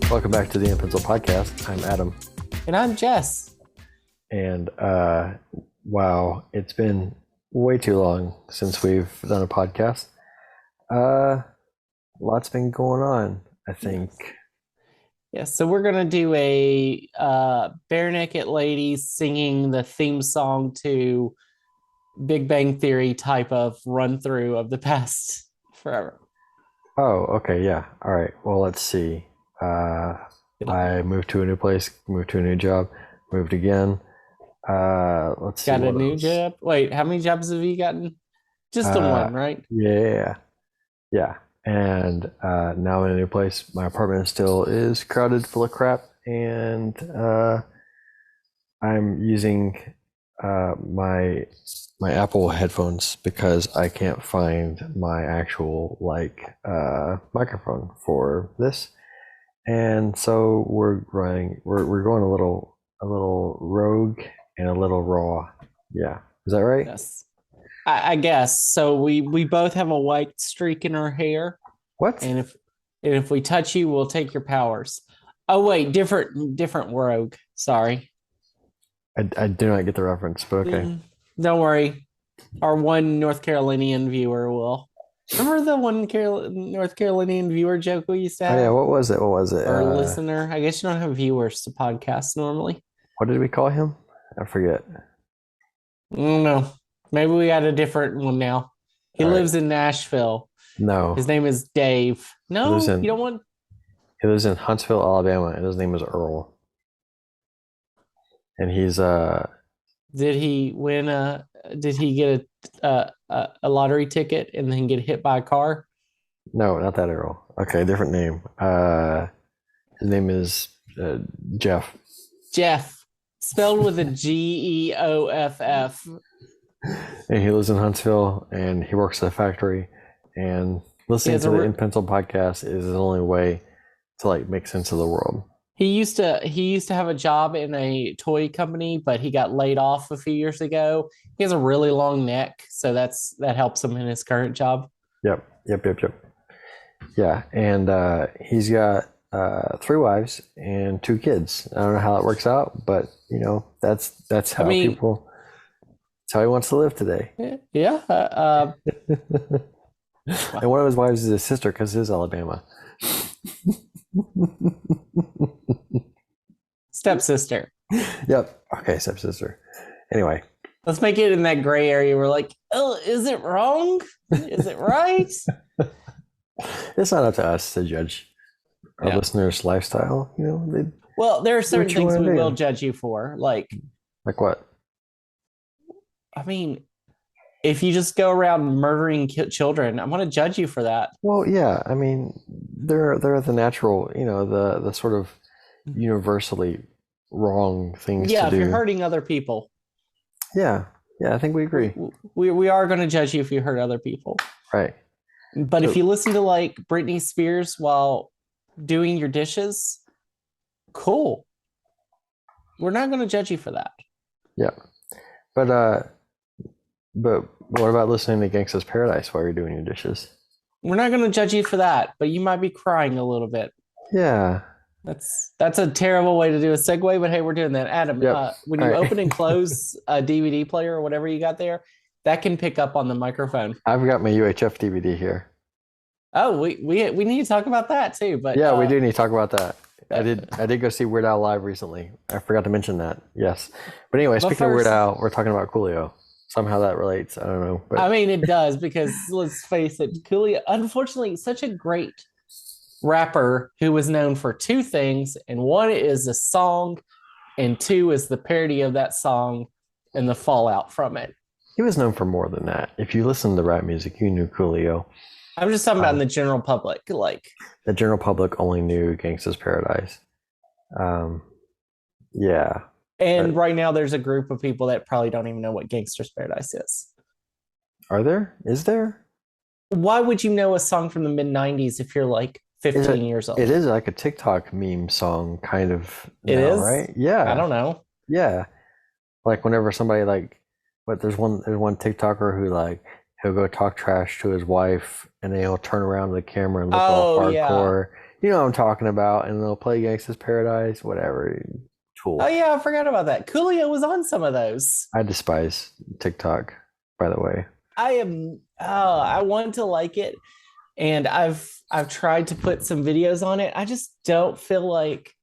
Welcome back to the In.Pencil podcast. I'm Adam. And I'm Jess. And wow, it's been way too long since we've done a podcast. Lots been going on, I think. Yes, so we're gonna do a bare naked ladies singing the theme song to Big Bang Theory type of run through of the past forever. Oh, okay, yeah. All right. Well, let's see. I moved to a new place, moved to a new job, moved again. Let's see. Got a what new else. job? Wait, how many jobs have you gotten? Just the one, right? Yeah. And now I'm in a new place. My apartment still is crowded full of crap, and I'm using my Apple headphones because I can't find my actual microphone for this. And so we're going a little rogue and a little raw. Yeah. Is that right? Yes. I guess. So we both have a white streak in our hair. What? And if we touch you, we'll take your powers. Oh wait, different rogue. Sorry. I do not get the reference, but okay. Don't worry. Our one North Carolinian viewer will. Remember the one North Carolinian viewer joke we used to have? Oh yeah, what was it? Or listener? I guess you don't have viewers to podcasts normally. What did we call him? I forget. I don't know. Maybe we got a different one now. He lives in Nashville. No. His name is Dave. No, you don't want. He lives in Huntsville, Alabama, and his name is Earl. And he's Did he win a? Did he get a lottery ticket and then get hit by a car? No, not that Earl. Okay, different name. His name is Jeff. Jeff, spelled with a Geoff. And he lives in Huntsville, and he works at a factory. And listening to the In.Pencil podcast is the only way to make sense of the world. He used to have a job in a toy company, but he got laid off a few years ago. He has a really long neck, so that helps him in his current job. Yep. Yeah, and he's got 3 wives and 2 kids. I don't know how that works out, but that's how people. That's how he wants to live today. Yeah. And one of his wives is his sister because his Alabama. Stepsister. Yep. Okay, stepsister. Anyway. Let's make it in that gray area. We're like, oh, is it wrong? Is it right? It's not up to us to judge our listeners' lifestyle. Well, there are certain things we will judge you for. Like what? I mean, if you just go around murdering children, I'm going to judge you for that. Well, yeah. I mean, they're the natural, the sort of universally wrong things to do. Yeah, if you're hurting other people. Yeah, I think we agree. We are going to judge you if you hurt other people. Right. But if you listen to Britney Spears while doing your dishes, cool. We're not going to judge you for that. Yeah. But what about listening to Gangsta's Paradise while you're doing your dishes? We're not going to judge you for that, but you might be crying a little bit. Yeah. That's a terrible way to do a segue, but hey, we're doing that. Adam, when you open and close a DVD player or whatever you got there, that can pick up on the microphone. I've got my UHF DVD here. Oh, we need to talk about that too. But yeah, we do need to talk about that. I did go see Weird Al live recently. I forgot to mention that. Yes, but anyway, speaking of Weird Al, we're talking about Coolio. Somehow that relates. I don't know. But. I mean, it does because let's face it, Coolio, unfortunately, such a great rapper who was known for 2 things, and 1 is a song, and 2 is the parody of that song and the fallout from it. He was known for more than that. If you listen to rap music, you knew Coolio. I'm just talking about in the general public, the general public only knew Gangsta's Paradise. Yeah. And right now, there's a group of people that probably don't even know what Gangsta's Paradise is. Are there? Is there? Why would you know a song from the mid 90s if you're 15 years old? It is like a TikTok meme song, kind of. It is, right? Yeah. I don't know. Yeah, whenever somebody there's one TikToker who he'll go talk trash to his wife, and then he'll turn around to the camera and look all hardcore. You know what I'm talking about, and they'll play Gangsta's Paradise, whatever. Oh Tool. yeah, I forgot about that. Coolio was on some of those. I despise TikTok, by the way. I want to like it, and I've tried to put some videos on it. I just don't feel like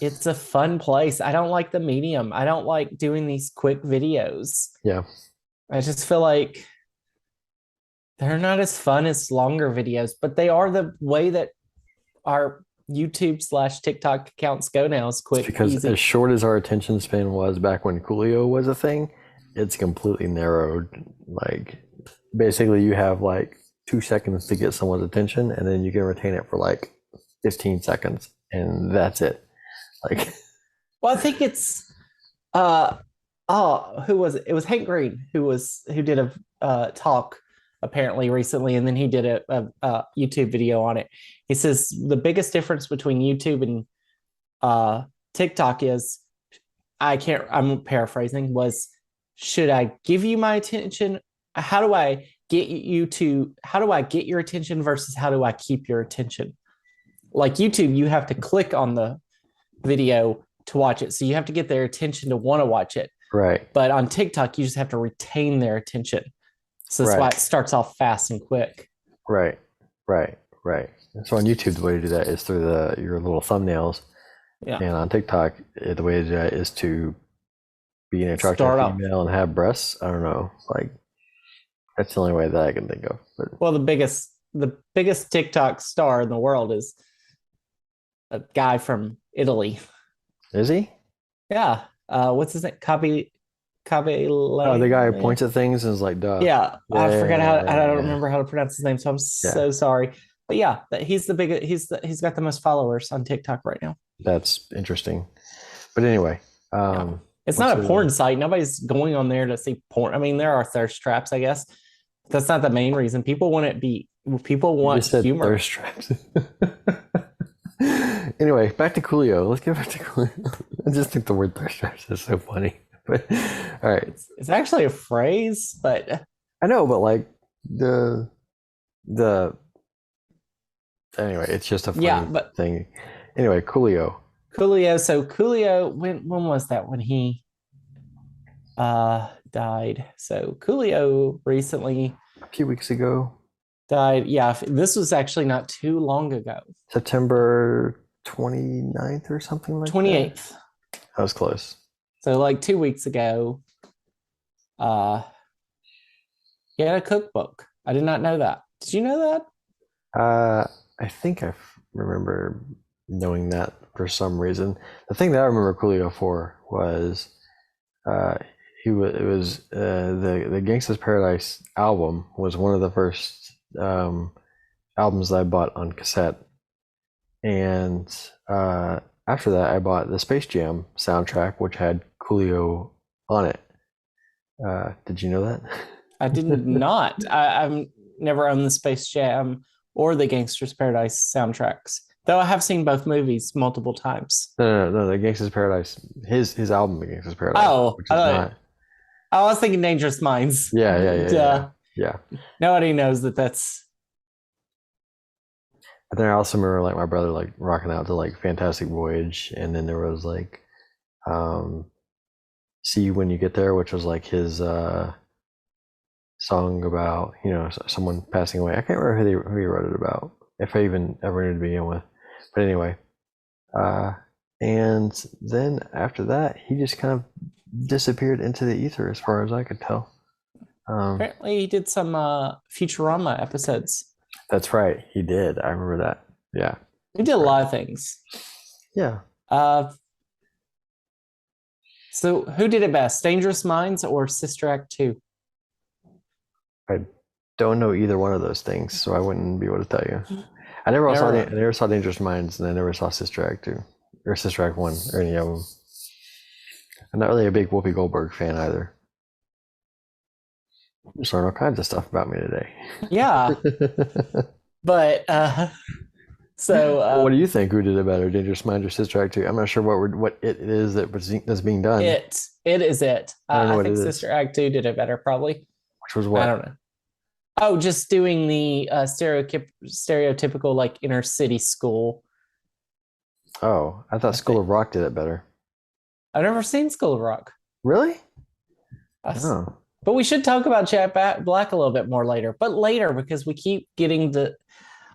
it's a fun place. I don't like the medium. I don't like doing these quick videos. Yeah, I just feel like they're not as fun as longer videos, but they are the way that our YouTube/TikTok accounts go now. Is it's quick, because easy. as short as our attention span was back when Coolio was a thing, it's completely narrowed. Like, basically, you have like 2 seconds to get someone's attention, and then you can retain it for like 15 seconds, and that's it. Like, Well, I think it's who was it? It was Hank Green who did a talk apparently recently, and then he did a YouTube video on it. He says the biggest difference between YouTube and TikTok is I'm paraphrasing, was should I give you my attention? How do I get your attention versus how do I keep your attention? Like YouTube, you have to click on the video to watch it. So you have to get their attention to want to watch it. right, But on TikTok, you just have to retain their attention. So that's why right, it starts off fast and quick. right, right, right. So on YouTube, the way to do that is through your little thumbnails, Yeah. and on TikTok, the way to do that is to be an attractive Start off. female and have breasts. I don't know, like that's the only way that I can think of. But Well, the biggest TikTok star in the world is a guy from Italy. is he? Yeah. What's his name? Cabe. Oh, the guy who points at things and is like, duh. Yeah, I forgot how. I don't Yeah. remember how to pronounce his name, so I'm Yeah. so sorry. But yeah, he's the biggest. He's got the most followers on TikTok right now. That's interesting. But anyway, Yeah. It's what's not a porn site. Nobody's going on there to see porn. I mean, there are thirst traps, I guess. That's not the main reason. People want it be. People you want just said humor. thirst traps. Anyway, back to Coolio. Let's get back to Coolio. I just think the word thirst traps is so funny. But all right, It's actually a phrase, but I know, but like the anyway, it's just a funny yeah. But thing. Anyway, Coolio. Coolio. So Coolio, when was that? When he died? So Coolio recently A few weeks ago, died. Yeah, this was actually not too long ago. September 29th or something like that. 28th. That was close. So like 2 weeks ago, uh he had a cookbook. I did not know that. Did you know that? I think I remember knowing that for some reason. The thing that I remember Coolio for was uh, it was the Gangsta's Paradise album was one of the first albums that I bought on cassette, and after that I bought the Space Jam soundtrack, which had Coolio on it. Did you know that? I did not. I've never owned the Space Jam or the Gangster's Paradise soundtracks, though I have seen both movies multiple times. No, the Gangsta's Paradise, his album, The Gangsta's Paradise, Oh, which is not. I was thinking Dangerous Minds. Yeah. Nobody knows that that's. But then I also remember like my brother like rocking out to like Fantastic Voyage, and then there was like See You When You Get There, which was like his song about someone passing away. I can't remember who he wrote it about, if I even ever knew to begin with. But anyway, and then after that, he just kind of disappeared into the ether, as far as I could tell. Apparently, he did some Futurama episodes. That's right, he did. I remember that. Yeah, He did a lot of things. yeah. So who did it best, Dangerous Minds or Sister Act 2? I don't know either one of those things, so I wouldn't be able to tell you. I never saw Dangerous Minds, and I never saw Sister Act 2 or Sister Act 1 or any of them. I'm not really a big Whoopi Goldberg fan either. Just learned all kinds of stuff about me today. Yeah, but so what do you think? Who did it better, Dangerous Minds or Sister Act 2? I'm not sure what it is that's being done. it is it. I don't know I what think it is. Sister Act 2 did it better, probably. Which was what? I don't know. Oh, just doing the stereotypical like inner city school. Oh, I I thought School think of Rock did it better. I've never seen School of Rock. Really? Us. Oh, But we should talk about Black a little bit more later. But later, because we keep getting the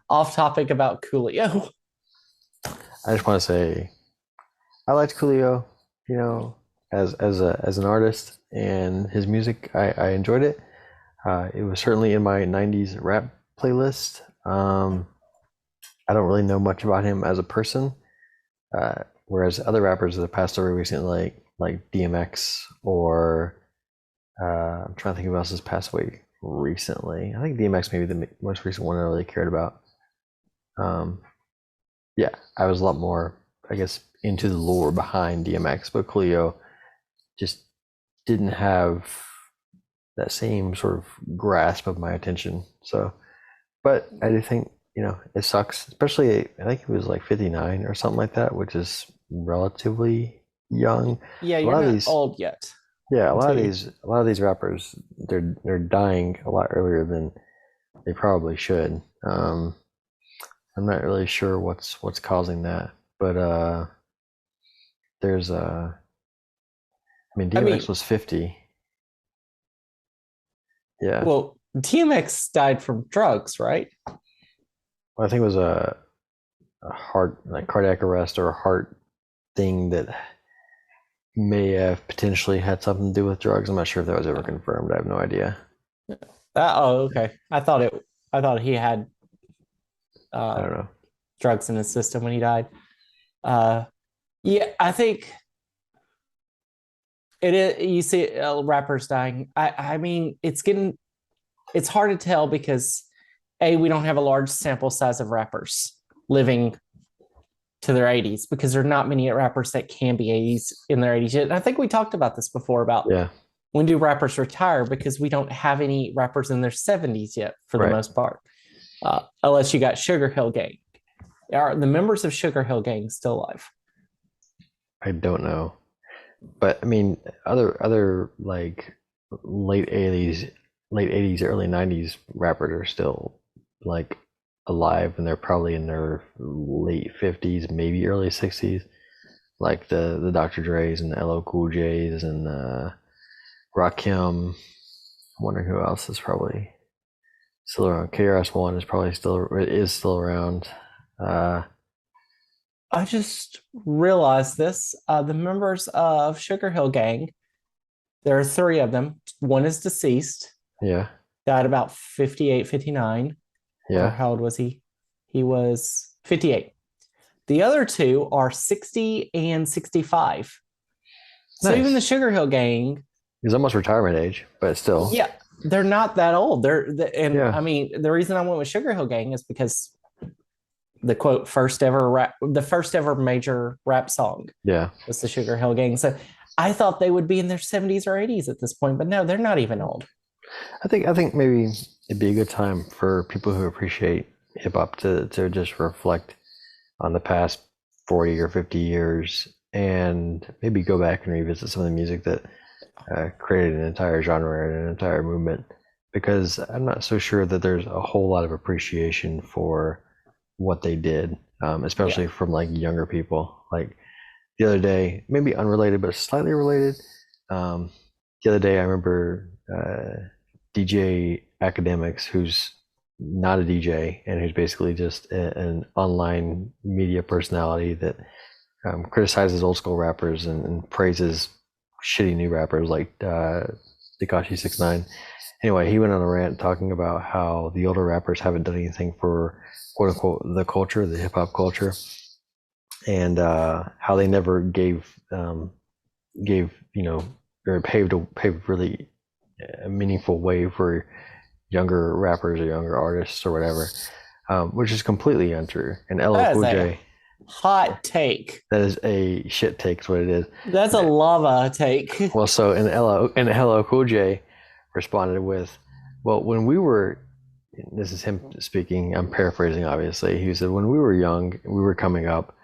off topic about Coolio. I just want to say I liked Coolio, as an artist and his music. I enjoyed it. It was certainly in my '90s rap playlist. I don't really know much about him as a person, whereas other rappers that have passed away recently, like DMX or I'm trying to think of who else has passed away recently. I think DMX may be the most recent one I really cared about. Um, yeah, I was a lot more, I guess, into the lore behind DMX, but Coolio just didn't have that same sort of grasp of my attention. So, but I do think, it sucks, especially I think he was like 59 or something like that, which is relatively young. Yeah, A you're lot of not these, old yet yeah, until you. a lot of these rappers, they're dying a lot earlier than they probably should. I'm not really sure what's causing that, but there's I mean, I DMX mean, was 50. Yeah. well, DMX died from drugs, right? Well, I think it was a heart, like cardiac arrest or a heart thing that may have potentially had something to do with drugs. I'm not sure if that was ever confirmed. I have no idea. Oh, okay. I thought he had I uh, don't know. drugs in his system when he died. Uh, yeah, I think it is. You see rappers dying. I mean, it's hard to tell because we don't have a large sample size of rappers living to their 80s because there are not many rappers that can be 80s in their 80s yet. And I think we talked about this before about Yeah. when do rappers retire because we don't have any rappers in their 70s yet for the Right. most part, unless you got Sugar Hill Gang. Are the members of Sugar Hill Gang still alive? I don't know, but I mean, other like late 80s, early 90s rappers are still like alive, and they're probably in their late 50s, maybe early 60s, like the Dr. Dre's and the LL Cool J's and Rakim. I'm wondering who else is probably still around. KRS-One is still around. Uh, I just realized this. The members of Sugar Hill Gang, there are three of them. One is deceased, yeah, died about 58, 59. Or yeah, how old was he? He was 58. The other two are 60 and 65. So even the nice. Sugar Hill Gang, He's almost retirement age, but still, yeah, they're not that old. And yeah, I mean, the reason I went with Sugar Hill Gang is because the quote first ever rap, the first ever major rap song yeah. was the Sugar Hill Gang. So I thought they would be in their 70s or 80s at this point, but no, they're not even old. I think maybe it'd be a good time for people who appreciate hip hop to just reflect on the past 40 or 50 years and maybe go back and revisit some of the music that created an entire genre and an entire movement, because I'm not so sure that there's a whole lot of appreciation for what they did, Yeah. especially from like younger people. Like the other day, maybe unrelated but slightly related. Um, the other day, I remember DJ Academics, who's not a DJ and who's basically just an online media personality that criticizes old school rappers and praises shitty new rappers like Tekashi 6ix9ine. Anyway, he went on a rant talking about how the older rappers haven't done anything for quote unquote the culture, the hip hop culture, and how they never gave or paved really a meaningful way for younger rappers or younger artists or whatever, which is completely untrue. And LL That is Cool a J, hot take. that is a shit take, is what it is. That's a lava take. Well, so and LL Cool J responded with, "Well, when we were," this is him speaking. I'm paraphrasing, obviously. He said, "When we were young, we were coming up.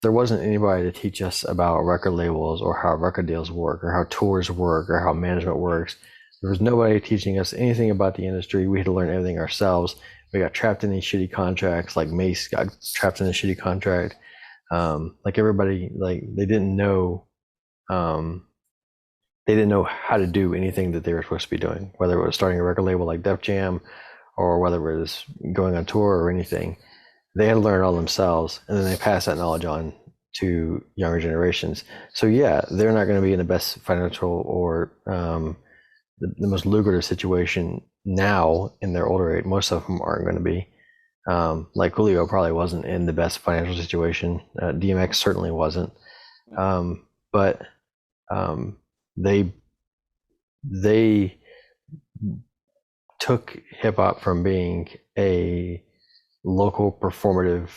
There wasn't anybody to teach us about record labels or how record deals work or how tours work or how management works. There was nobody teaching us anything about the industry. We had to learn everything ourselves. We got trapped in these shitty contracts. Like Mace got trapped in a shitty contract. Like everybody, like um, they didn't know how to do anything that they were supposed to be doing, whether it was starting a record label like Def Jam or whether it was going on tour or anything. They had to learn it all themselves, and then they pass that knowledge on to younger generations. So yeah, they're not going to be in the best financial or the most lucrative situation now in their older age. Most of them aren't going to be. Like Coolio probably wasn't in the best financial situation. DMX certainly wasn't. But they they took hip hop from being a local performative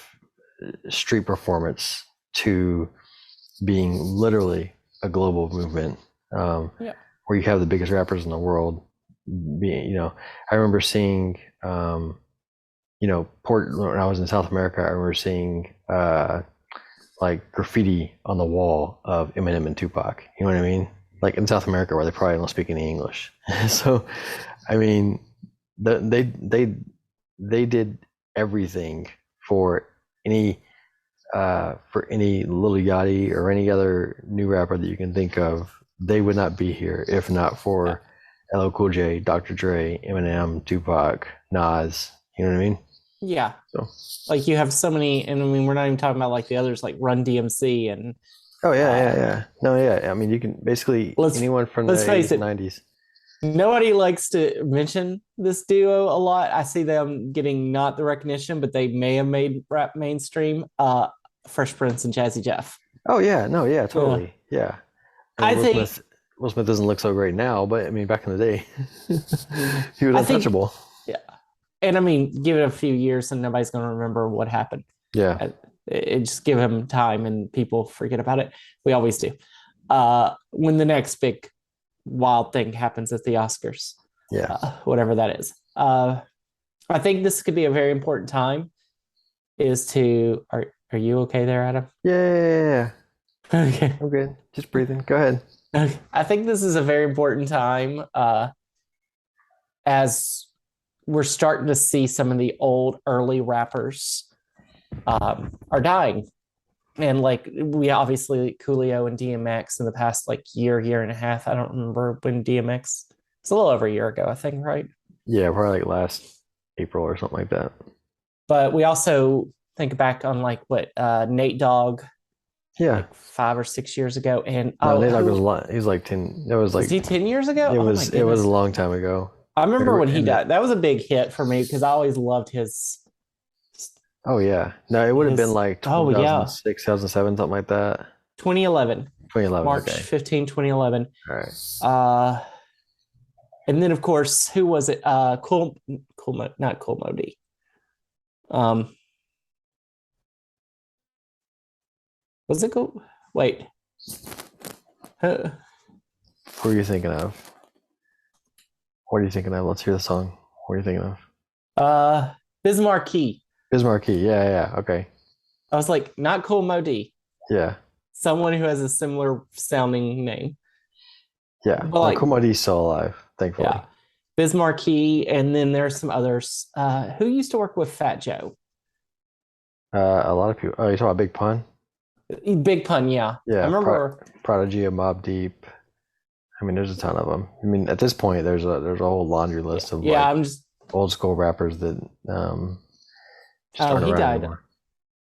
street performance to being literally a global movement, Yeah. where you have the biggest rappers in the world. Being, I remember seeing, when I was in South America, I remember seeing like graffiti on the wall of Eminem and Tupac. You know what I mean? Like in South America, where they probably don't speak any English. So, I mean, they did everything for any Lil Yachty or any other new rapper that you can think of. They would not be here if not for LL Cool J, Dr. Dre, Eminem, Tupac, Nas. You know what I mean? Yeah. So. Like you have so many, and I mean, we're not even talking about like the others like Run DMC and. Oh yeah. No, yeah. I mean, you can basically anyone from the 80s and 90s. Nobody likes to mention this duo a lot. I see them getting not the recognition, but they may have made rap mainstream. Fresh Prince and Jazzy Jeff. Oh yeah, no, yeah, totally, yeah. I think Will Smith doesn't look so great now, but I mean, back in the day, he was untouchable. Yeah, and I mean, give it a few years, and nobody's going to remember what happened. Yeah, just give him time, and people forget about it. We always do. When the next big wild thing happens at the Oscars, whatever that is. I think this could be a very important time. Are you okay there, Adam? Yeah. Okay, I'm good. Just breathing. Go ahead. Okay. I think this is a very important time as we're starting to see some of the old early rappers are dying. And like we obviously Coolio and DMX in the past like year and a half. I don't remember when DMX. It's a little over a year ago, I think, right? Yeah, probably like last April or something like that. But we also think back on like what Nate Dogg. Yeah, like 5 or 6 years ago, and Nate Dogg was a lot. He's like 10. It was like. Is he 10 years ago? It was. It was a long time ago. I remember when he died. That was a big hit for me because I always loved his. Oh yeah, no, it would have been like 2006, 2007, something like that. 2011. 2011. March 15, 2011. All right. And then of course, who was it? Not Cool Modi. Was it cool? Wait. Who are you thinking of? What are you thinking of? Let's hear the song. What are you thinking of? Biz Markie. Biz Markie. Yeah. Okay. I was like, not Cool Modi. Yeah. Someone who has a similar sounding name. Yeah. But like, Cool Modi's still alive, thankfully. Yeah. Biz Markie, and then there's some others. Who used to work with Fat Joe? A lot of people. Oh, you talking about Big Pun? Big Pun, yeah. Yeah. I remember Prodigy of Mobb Deep. I mean, there's a ton of them. I mean, at this point, there's a whole laundry list of I'm just old school rappers that he died. Anymore.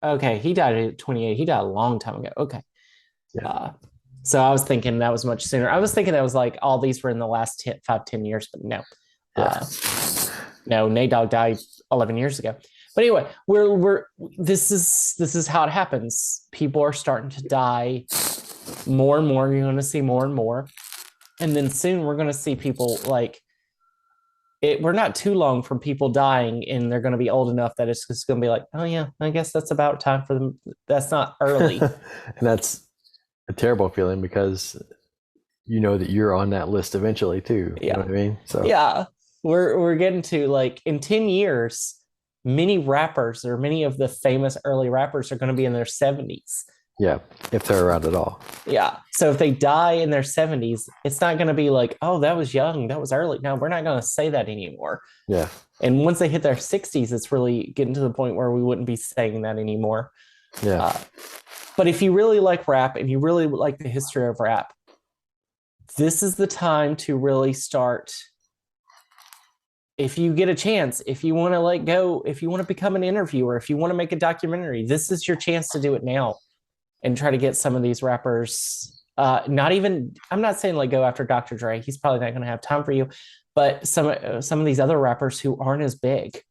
Okay, he died at 28. He died a long time ago. Okay. Yeah. So I was thinking that was much sooner. I was thinking that was like all these were in the last 10 years, but no. Yeah. No, Nate Dogg died 11 years ago. But anyway, this is how it happens. People are starting to die more and more. You're going to see more and more. And then soon we're going to see people like it. We're not too long from people dying, and they're going to be old enough that it's just going to be like, oh yeah, I guess that's about time for them. That's not early. And that's a terrible feeling because you know that you're on that list eventually too. Yeah. You know what I mean? So yeah, we're getting to like in 10 years, many of the famous early rappers are going to be in their 70s. Yeah, if they're around at all. Yeah. So if they die in their 70s, it's not going to be like, oh, that was young, that was early. No, we're not going to say that anymore. Yeah, And once they hit their 60s, it's really getting to the point where we wouldn't be saying that anymore. yeah, But if you really like rap and you really like the history of rap, this is the time to really start. If you get a chance, if you want to like go, if you want to become an interviewer, if you want to make a documentary, this is your chance to do it now and try to get some of these rappers. Not even, I'm not saying like go after Dr. Dre. He's probably not going to have time for you, but some of these other rappers who aren't as big,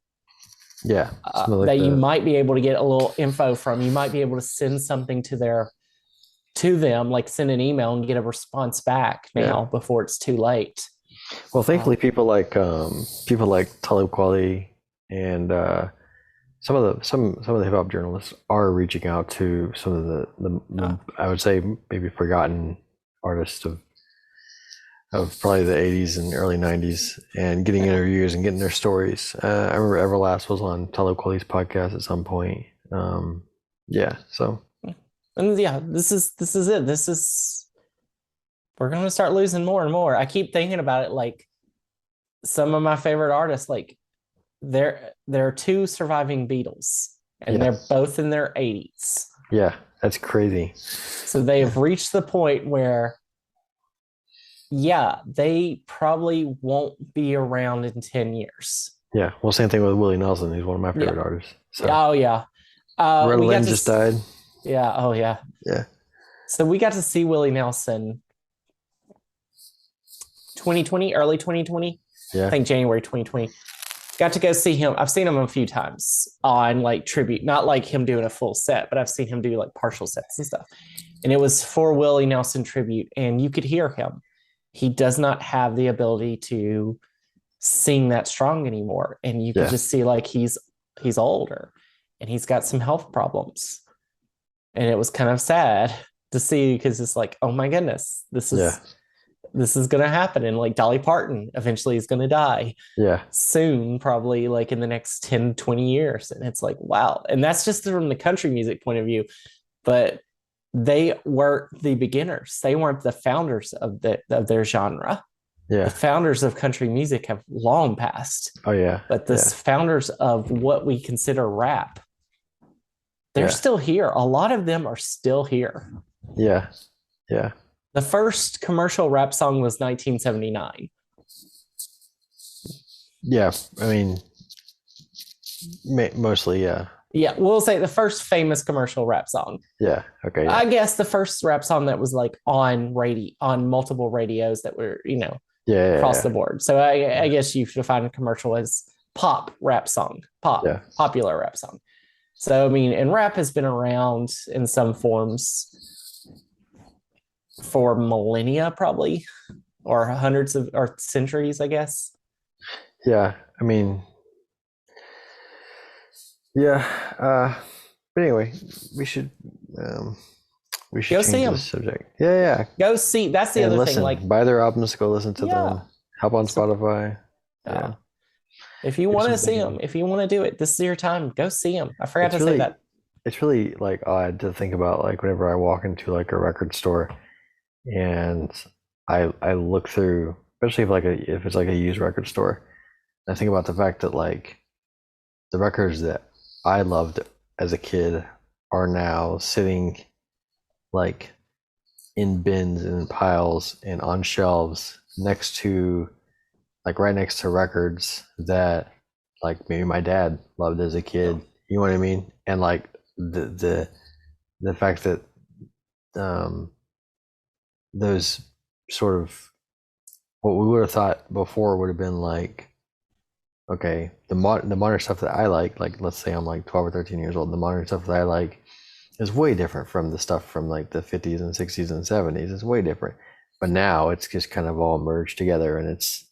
yeah. that you might be able to get a little info from. You might be able to send something to them, like send an email and get a response back now before it's too late. Well, thankfully, people like Talib Kweli and some of the hip hop journalists are reaching out to some of the I would say maybe forgotten artists of probably the 80s and early 90s and getting interviews and getting their stories. I remember Everlast was on Talib Kweli's podcast at some point. Yeah, so. And yeah, this is it. We're gonna start losing more and more. I keep thinking about it, like some of my favorite artists, like there are two surviving Beatles, and they're both in their 80s. Yeah, that's crazy. So they have reached the point where, yeah, they probably won't be around in 10 years. Yeah, well, same thing with Willie Nelson. He's one of my favorite artists. So. Oh yeah. Loretta Lynn just died. Yeah. Oh yeah. Yeah. So we got to see Willie Nelson 2020, early 2020. Yeah. I think January 2020. Got to go see him. I've seen him a few times on like tribute, not like him doing a full set, but I've seen him do like partial sets and stuff. And it was for Willie Nelson tribute, and you could hear him. He does not have the ability to sing that strong anymore, and you could just see like he's older, and he's got some health problems, and it was kind of sad to see because it's like, oh my goodness, this is going to happen. And like Dolly Parton eventually is going to die soon, probably like in the next 10, 20 years. And it's like, wow. And that's just from the country music point of view. But they were the beginners. They weren't the founders of their genre. Yeah. The founders of country music have long passed. Oh, yeah. But the founders of what we consider rap, they're still here. A lot of them are still here. Yeah. Yeah. The first commercial rap song was 1979. Yeah, I mean, mostly, yeah. Yeah, we'll say the first famous commercial rap song. Yeah, okay. Yeah. I guess the first rap song that was like on multiple radios that were, across the board. So I guess you should define a commercial as pop rap song, popular rap song. So, I mean, and rap has been around in some forms for millennia, probably, or hundreds of or centuries, I guess. Yeah, I mean, but anyway, we should go change see them. the subject. Yeah. Go see. That's the other thing. Like, buy their albums, go listen to them. Help on Spotify. Yeah. If you want to see them, if you want to do it, this is your time. Go see them. I forgot to say that. It's really like odd to think about, like whenever I walk into like a record store, and I look through, especially if it's like a used record store, I think about the fact that like the records that I loved as a kid are now sitting like in bins and in piles and on shelves next to right next to records that like maybe my dad loved as a kid. You know what I mean? And like the fact that those sort of what we would have thought before would have been like, okay, the modern stuff that I like let's say I'm like 12 or 13 years old, the modern stuff that I like is way different from the stuff from like the 50s and 60s and 70s. It's way different. But now it's just kind of all merged together, and it's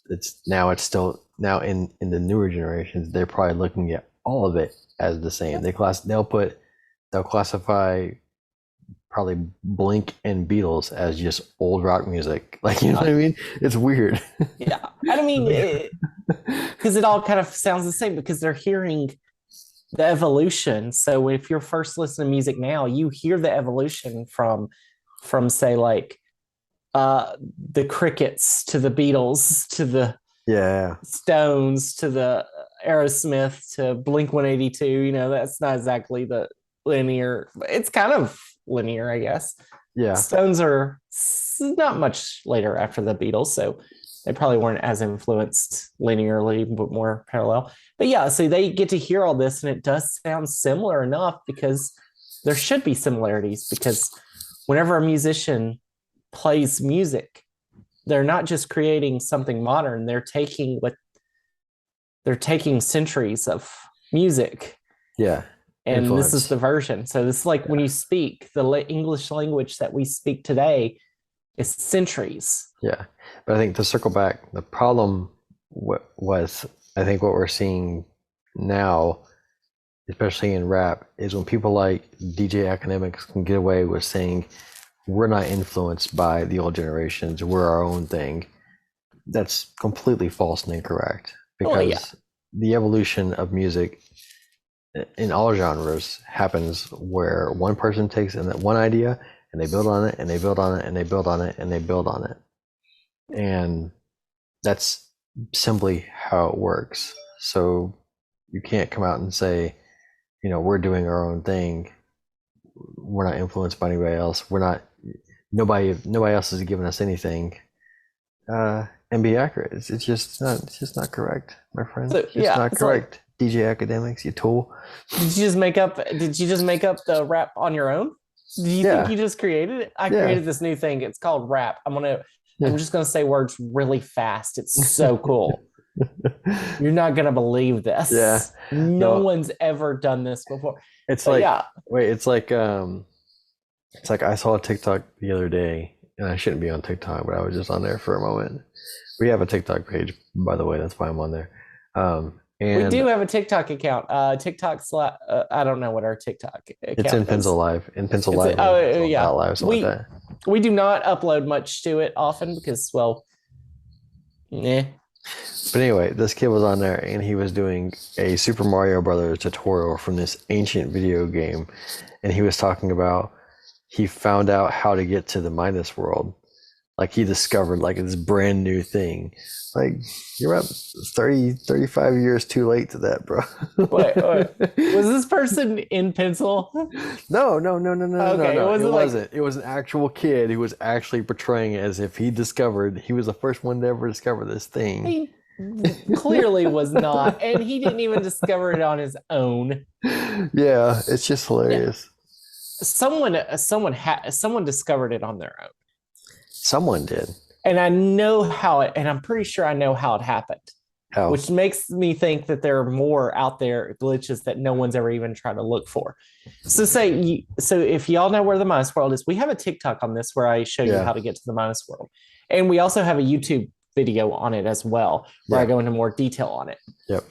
still now in the newer generations, they're probably looking at all of it as the same. They'll classify probably Blink and Beatles as just old rock music. Like, you know what I mean? It's weird. Yeah. I mean, because it all kind of sounds the same, because they're hearing the evolution. So if you're first listening to music now, you hear the evolution from say like the Crickets to the Beatles to the Yeah, Stones to the Aerosmith to Blink 182. That's not exactly the linear. It's kind of linear, I guess. yeah, Stones are not much later after the Beatles, so they probably weren't as influenced linearly, but more parallel. But yeah, so they get to hear all this, and it does sound similar enough because there should be similarities. Because whenever a musician plays music, they're not just creating something modern; they're taking centuries of music, yeah. and this is Influence. the version. So this is like when Yeah, you speak the English language that we speak today is centuries. yeah. But I think to circle back, the problem was, I think what we're seeing now, especially in rap, is when people like DJ Academics can get away with saying we're not influenced by the old generations, we're our own thing. That's completely false and incorrect Oh yeah, because the evolution of music in all genres happens where one person takes in that one idea and they build on it and they build on it and they build on it and they build on it. And that's simply how it works. So you can't come out and say, we're doing our own thing. We're not influenced by anybody else. We're not, nobody else is giving us anything. And be accurate. It's just not correct, my friend. so It's just yeah, not it's like, correct. DJ Academics, you tool. did you just make up the rap on your own? Do you think Yeah, you just created it? I yeah, created this new thing. It's called rap. I'm yeah. just gonna say words really fast. It's so cool. You're not gonna believe Yeah. this. No No, one's ever done this before. it's But like, yeah, wait, it's like I saw a TikTok the other day, and I shouldn't be on TikTok, but I was just on there for a moment. We have a TikTok page, by the way. That's why I'm on there. we And do have a TikTok account. I don't know what our TikTok it's in account pencil is. live, in pencil It's live, or in oh pencil yeah. dot live, something like We that. we do not upload much to it often because, well, eh. But anyway, this kid was on there, and he was doing a Super Mario Brothers tutorial from this ancient video game, and he was talking about he found out how to get to the Midas world. Like he discovered like this brand new thing. Like you're about 30, 35 years too late to that, bro. Wait. Was this person in pencil? No, no, no, no, no, no, Okay, it no. It wasn't like wasn't. It was an actual kid who was actually portraying it as if he was the first one to ever discover this thing. he clearly was not, and he didn't even discover it on his own. Yeah, it's just Yeah, hilarious. someone discovered it on their own, Someone did. and I'm pretty sure I know how it happened, How? which makes me think that there are more out there glitches that no one's ever even tried to look for. So if y'all know where the minus world is, we have a TikTok on this where I show you Yeah. how to get to the minus world, and we also have a YouTube video on it as well where I Yeah. go into more detail on it. Yep.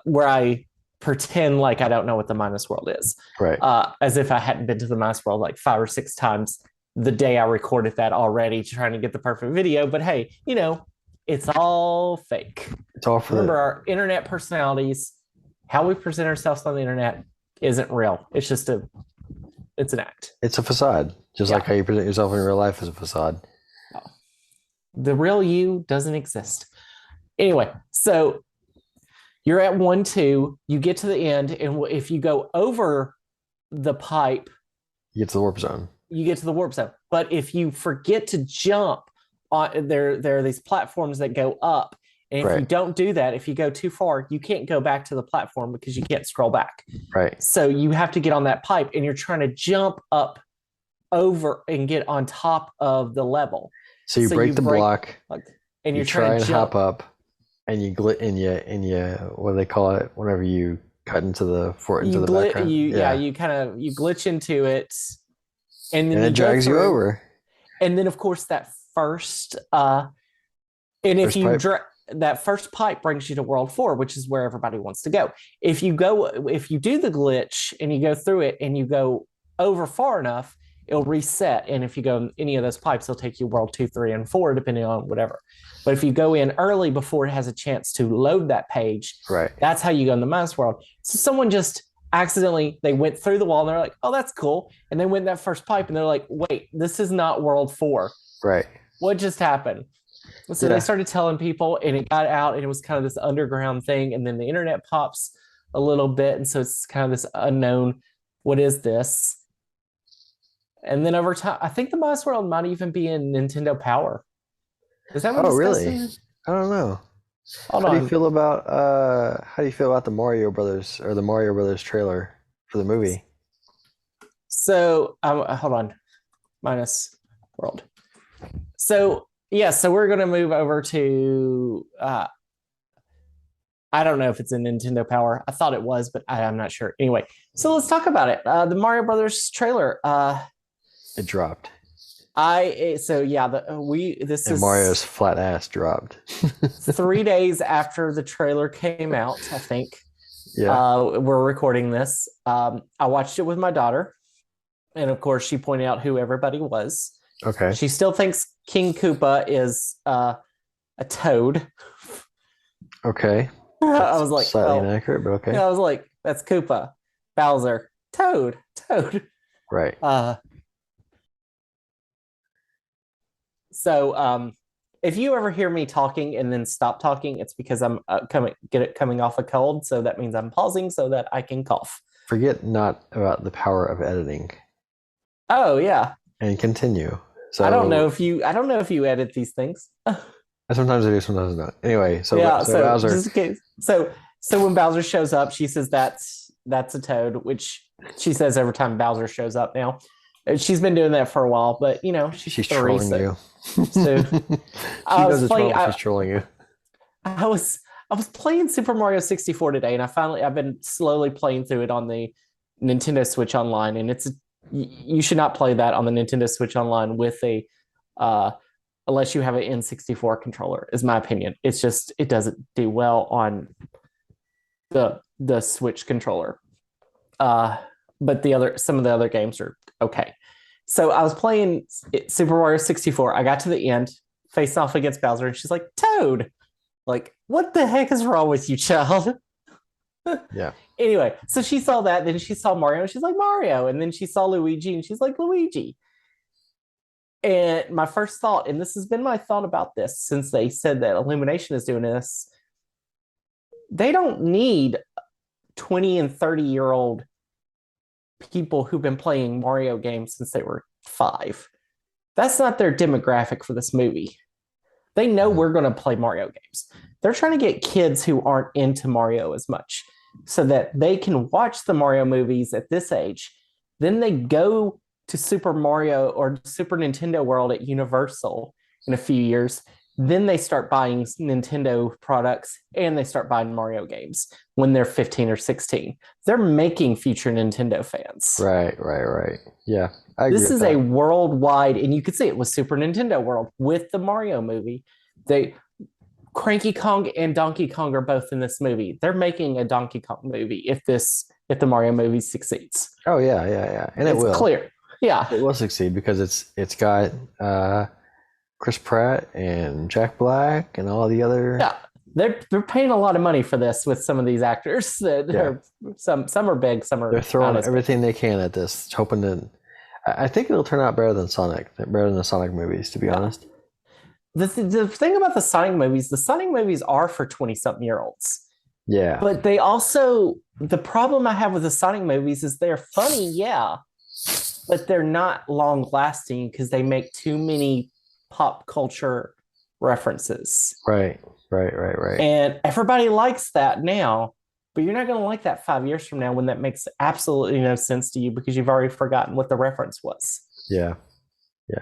Where I pretend like I don't know what the minus world is, Right. as if I hadn't been to the minus world like 5 or 6 times the day I recorded that already, trying to get the perfect video. But hey, it's all fake. It's all for Remember, the. our internet personalities, how we present ourselves on the internet isn't real. It's an act. It's a facade, just Yeah. like how you present yourself in real life is a facade. The real you doesn't exist. Anyway, so you're at 1-2, you get to the end, and if you go over the pipe, You get to the warp zone. you get to the warp zone. But if you forget to jump on there are these platforms that go up. And if you Right. don't do that, if you go too far, you can't go back to the platform because you can't scroll back. Right. So you have to get on that pipe, and you're trying to jump up over and get on top of the level. So you break the block, like, and you you're try trying and to jump. hop up, and you what do they call it? Whenever you cut into the background. You glitch into it, and then And it you go drags you through. over. And then of course that first and if First you pipe. that first pipe brings you to world 4, which is where everybody wants to go. If you do the glitch and you go through it and you go over far enough, it'll reset. And if you go in any of those pipes, it'll take you world 2, 3, and 4, depending on whatever. But if you go in early before it has a chance to load that page, Right. that's how you go in the minus world. So someone just accidentally they went through the wall and they're like, oh, that's cool. And they went in that first pipe and they're like, wait, this is not World 4. Right. What just happened? So Yeah. they started telling people and it got out and it was kind of this underground thing. And then the internet pops a little bit. And so it's kind of this unknown, what is this? And then over time, I think the Mice World might even be in Nintendo Power. Is that what Oh, discussed really? I don't know. Hold How do you on. feel about the Mario Brothers or the Mario Brothers trailer for the movie? So hold on. Minus World. So yeah, so we're gonna move over to I don't know if it's in Nintendo Power. I thought it was, but I'm not sure. Anyway, so let's talk about it. The Mario Brothers trailer. It dropped. So yeah, this And is Mario's flat ass dropped. 3 days after the trailer came out, I think. Yeah. We're recording this. I watched it with my daughter, and of course, she pointed out who everybody was. Okay. She still thinks King Koopa is a toad. Okay. I was like, Slightly oh. inaccurate, but okay. Yeah, I was like, that's Koopa. Bowser, Toad. Right. So if you ever hear me talking and then stop talking, it's because I'm coming off a cold. So that means I'm pausing so that I can cough. Forget not about the power of editing Oh yeah. and continue. So I don't know if you edit these things. sometimes I do, sometimes I don't. Anyway, so Yeah, so so Bowser. just in case. So when Bowser shows up, she says that's a toad, which she says every time Bowser shows up now. She's been doing that for a while, but you know, she's three, trolling you. So She knows it's wrong, she's trolling you. I was playing Super Mario 64 today, and I've been slowly playing through it on the Nintendo Switch Online, and you should not play that on the Nintendo Switch Online with a unless you have an N64 controller, is my opinion. It's just it doesn't do well on the Switch controller. But some of the other games are okay. So I was playing Super Mario 64. I got to the end, faced off against Bowser, and she's like, Toad. Like, what the heck is wrong with you, child? Yeah. Anyway, so she saw that, then she saw Mario, and she's like, Mario. And then she saw Luigi, and she's like, Luigi. And my first thought, and this has been my thought about this since they said that Illumination is doing this, they don't need 20 and 30-year-old people who've been playing Mario games since they were 5. That's not their demographic for this movie. They know we're going to play Mario games. They're trying to get kids who aren't into Mario as much so that they can watch the Mario movies at this age. Then they go to Super Mario or Super Nintendo World at Universal in a few years. Then they start buying Nintendo products and they start buying Mario games when they're 15 or 16. They're making future Nintendo fans. Right. Yeah. This is a worldwide, and you could see it with Super Nintendo World with the Mario movie. Cranky Kong and Donkey Kong are both in this movie. They're making a Donkey Kong movie if the Mario movie succeeds. Oh yeah. And it's it will. Clear. Yeah. It will succeed because it's got Chris Pratt and Jack Black and all the other. Yeah, they're paying a lot of money for this with some of these actors that are some are big, some are. They're throwing everything they can at this, hoping to. I think it'll turn out better than the Sonic movies, to be honest. The thing about the Sonic movies are for 20-something-year-olds. Yeah, but they also the problem I have with the Sonic movies is they're funny, yeah, but they're not long lasting because they make too many pop culture references. Right. And everybody likes that now, but you're not going to like that 5 years from now when that makes absolutely no sense to you because you've already forgotten what the reference was. Yeah.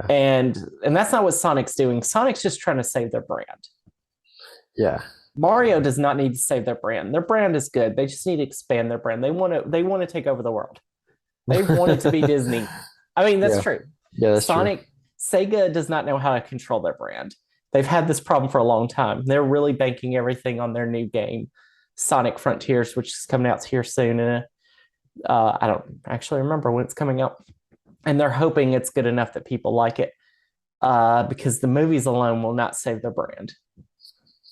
And that's not what Sonic's doing. Sonic's just trying to save their brand. Yeah. Mario does not need to save their brand. Their brand is good. They just need to expand their brand. They want to take over the world. They want it to be Disney. I mean, that's true. Yeah, that's Sonic, true. Sega does not know how to control their brand. They've had this problem for a long time. They're really banking everything on their new game, Sonic Frontiers, which is coming out here soon. And I don't actually remember when it's coming out. And they're hoping it's good enough that people like it because the movies alone will not save their brand.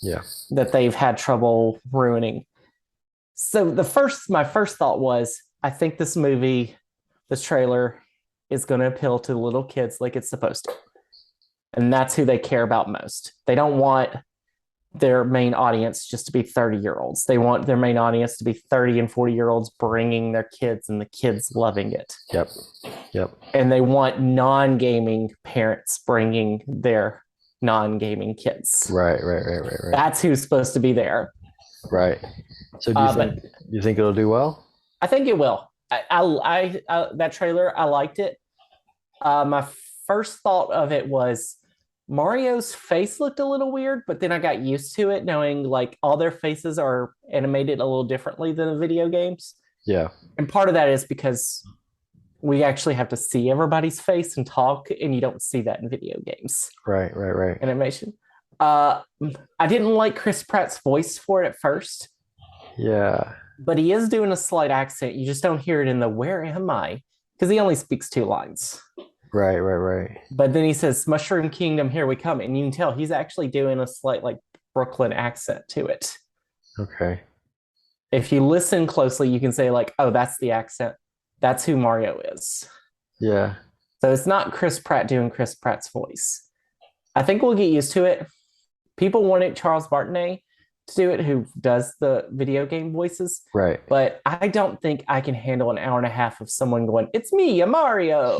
Yeah. That they've had trouble ruining. So my first thought was I think this trailer is going to appeal to little kids like it's supposed to. And that's who they care about most. They don't want their main audience just to be 30-year-olds. They want their main audience to be 30 and 40-year-olds bringing their kids and the kids loving it. Yep. Yep. And they want non-gaming parents bringing their non-gaming kids. Right. That's who's supposed to be there. Right. So do you think it'll do well? I think it will. I that trailer, I liked it. My first thought of it was Mario's face looked a little weird, but then I got used to it, knowing like all their faces are animated a little differently than the video games. Yeah. And part of that is because we actually have to see everybody's face and talk, and you don't see that in video games. Right. Animation. I didn't like Chris Pratt's voice for it at first. Yeah. But he is doing a slight accent. You just don't hear it in the "Where am I?" because he only speaks 2 lines. Right. But then he says, "Mushroom Kingdom, here we come." And you can tell he's actually doing a slight like Brooklyn accent to it. Okay. If you listen closely, you can say like, "Oh, that's the accent. That's who Mario is." Yeah. So it's not Chris Pratt doing Chris Pratt's voice. I think we'll get used to it. People wanted Charles Martinet to do it, who does the video game voices. Right. But I don't think I can handle an hour and a half of someone going, "It's me, a Mario."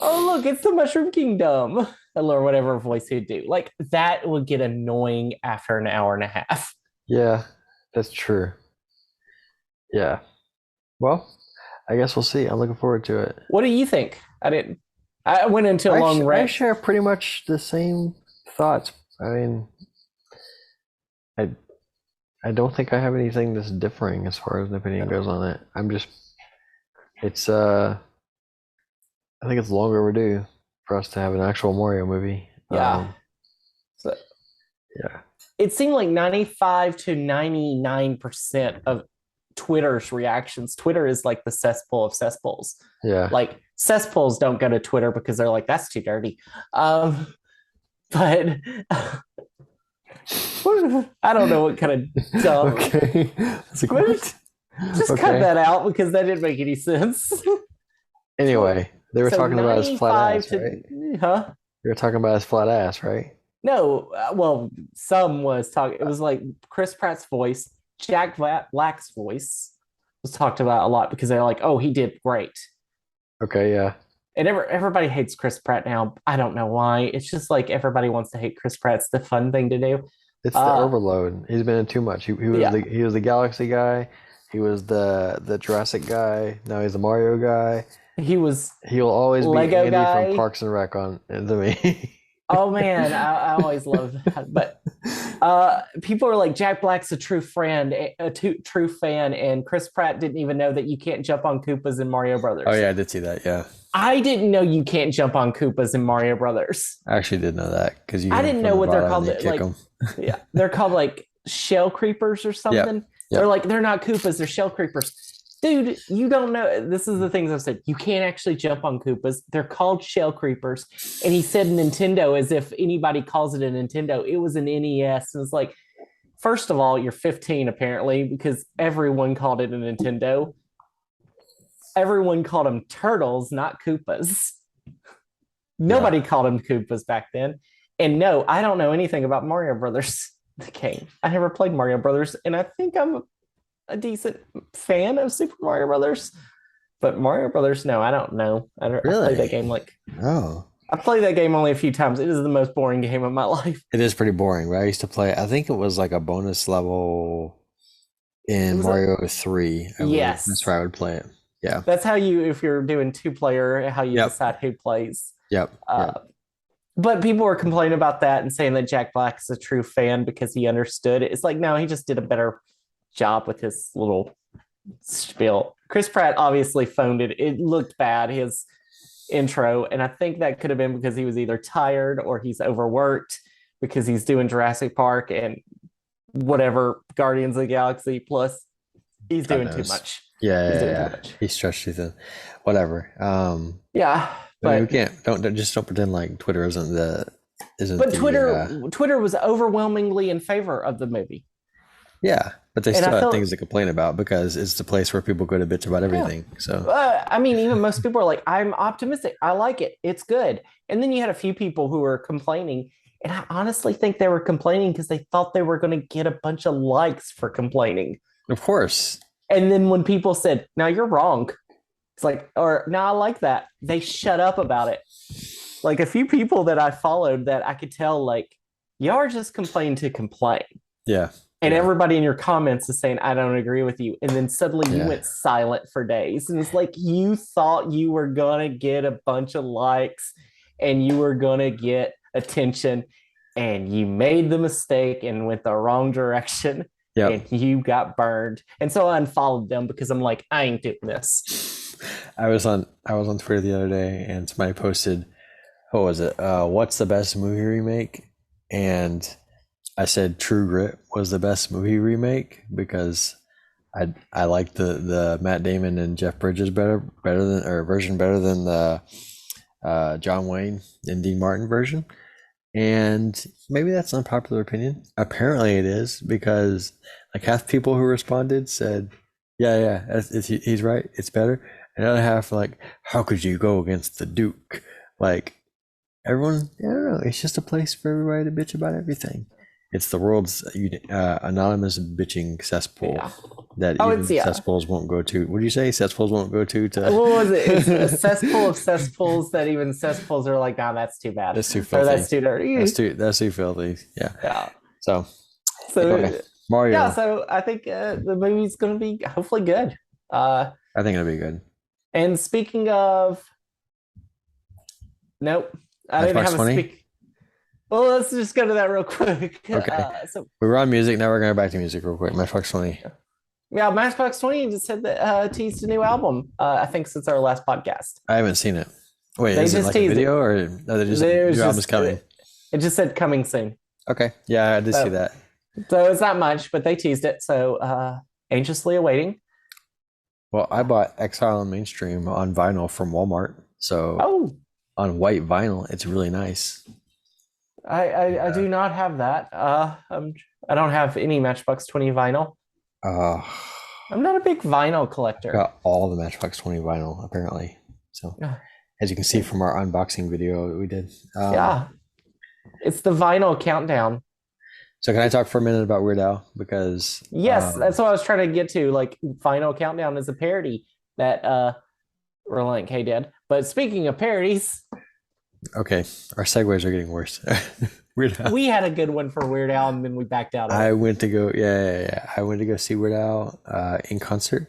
"Oh, look, it's the Mushroom Kingdom." Or whatever voice he'd do. Like, that would get annoying after an hour and a half. Yeah, that's true. Yeah. Well, I guess we'll see. I'm looking forward to it. What do you think? I went into a long I rant. share pretty much the same thoughts. I mean, I don't think I have anything that's differing as far as an opinion goes on it. I think it's long overdue for us to have an actual Mario movie. Yeah. So, Yeah. it seemed like 95 to 99% of Twitter's reactions. Twitter is like the cesspool of cesspools. Yeah. Like, cesspools don't go to Twitter because they're like, "That's too dirty." But I don't know what kind of dumb. Okay. That's like, what? Just cut that out because that didn't make any sense. Anyway, they were So talking about his flat ass, 95 right? Huh? They were talking about his flat ass, right? No, well, some was talking. It was like Chris Pratt's voice, Jack Black's voice was talked about a lot because they're like, "Oh, he did great." Okay, yeah. And everybody hates Chris Pratt now. I don't know why. It's just like everybody wants to hate Chris Pratt. It's the fun thing to do. It's the overload. He's been in too much. He was he was the Galaxy guy. He was the Jurassic guy. Now he's the Mario guy. He'll always Lego be Andy guy from Parks and Rec to me. Oh man, I always loved that. But people are like, Jack Black's a true friend, true fan, and Chris Pratt didn't even know that you can't jump on Koopas in Mario Brothers. Oh yeah, I did see that. Yeah, I didn't know you can't jump on Koopas in Mario Brothers. I actually did know that because I didn't know what they're called. Like, yeah, they're called like shell creepers or something. Yep. They're like, they're not Koopas, they're shell creepers. Dude, you don't know. This is the things I've said. You can't actually jump on Koopas. They're called shell creepers. And he said Nintendo as if anybody calls it a Nintendo. It was an NES. And it's like, first of all, you're 15 apparently, because everyone called it a Nintendo. Everyone called them turtles, not Koopas. Nobody called them Koopas back then. And no, I don't know anything about Mario Brothers, the game. I never played Mario Brothers, and I think I'm a decent fan of Super Mario Brothers, but Mario Brothers, no, I don't know. I played that game I played that game only a few times. It is the most boring game of my life. It is pretty boring, right? I used to play, I think it was like a bonus level in Mario 3. Yes. That's where I would play it. Yeah. That's how if you're doing 2-player, how you decide who plays. Yep. But people were complaining about that and saying that Jack Black is a true fan because he understood it. It's like, no, he just did a better job with his little spiel. Chris Pratt obviously phoned it. It looked bad, his intro, and I think that could have been because he was either tired or he's overworked because he's doing Jurassic Park and whatever Guardians of the Galaxy, plus he's doing too much. He's stretched too thin. Whatever. But we don't pretend like Twitter isn't. But Twitter was overwhelmingly in favor of the movie. Yeah, but they And still I have feel, things to complain about because it's the place where people go to bitch about yeah. everything. So I mean, even most people are like, I'm optimistic. I like it. It's good. And then you had a few people who were complaining. And I honestly think they were complaining because they thought they were going to get a bunch of likes for complaining. of course, And then when people said, "Now you're wrong," it's like, or "No, I like that," they shut up about it. Like a few people that I followed that I could tell, like, y'all are just complaining to complain. yeah, And yeah, everybody in your comments is saying, I don't agree with you. And then suddenly you yeah, went silent for days. And it's like you thought you were going to get a bunch of likes and you were going to get attention. And you made the mistake and went the wrong direction yep. and you got burned. And so I unfollowed them because I'm like, I ain't doing this. I was on Twitter the other day and somebody posted, what was it? What's the best movie remake? And I said True Grit was the best movie remake because I like the Matt Damon and Jeff Bridges better than or version better than the John Wayne and Dean Martin version. And maybe that's an unpopular opinion. Apparently it is because like half the people who responded said, yeah, he's right. It's better. And the other half like, how could you go against the Duke? Like everyone, I don't know. It's just a place for everybody to bitch about everything. It's the world's anonymous bitching cesspool Yeah. that Oh, even it's, yeah. cesspools won't go to. What do you say? Cesspools won't go to. What was it? It's a cesspool of cesspools that even cesspools are like, nah, that's too bad. That's too Or filthy. that's too dirty. That's too filthy. Yeah. Yeah. So anyway, So Mario. yeah, so I think the movie's going to be hopefully good. Uh, I think it'll be good. and speaking of, nope, I didn't Matchbox have a 20. speak. Well, let's just go to that real quick. Okay. So We were on music. Now we're going back to music real quick. Matchbox 20. yeah, Matchbox 20 just said that teased a new album. I think since our last podcast, I haven't seen it. Wait, they is it just like a teased video it. or no? They just There's new album's just coming. it just said coming soon. Okay. Yeah, I did see So, that. so it's not much, but they teased it. So anxiously awaiting. Well, I bought Exile on Mainstream on vinyl from Walmart. So Oh, on white vinyl, it's really nice. I do not have that. I don't have any Matchbox 20 vinyl. Uh, I'm not a big vinyl I've collector. got all the Matchbox 20 vinyl apparently. So as you can see from our unboxing video that we did. Yeah, it's the vinyl countdown. So can I talk for a minute about Weird Al? Because Yes, that's what I was trying to get to. Like, vinyl countdown is a parody that we're like, hey, Dad. But speaking of parodies, okay, our segues are getting worse. Weird Al. we had a good one for Weird Al, and then we backed out of I it. went to go, yeah. I went to go see Weird Al in concert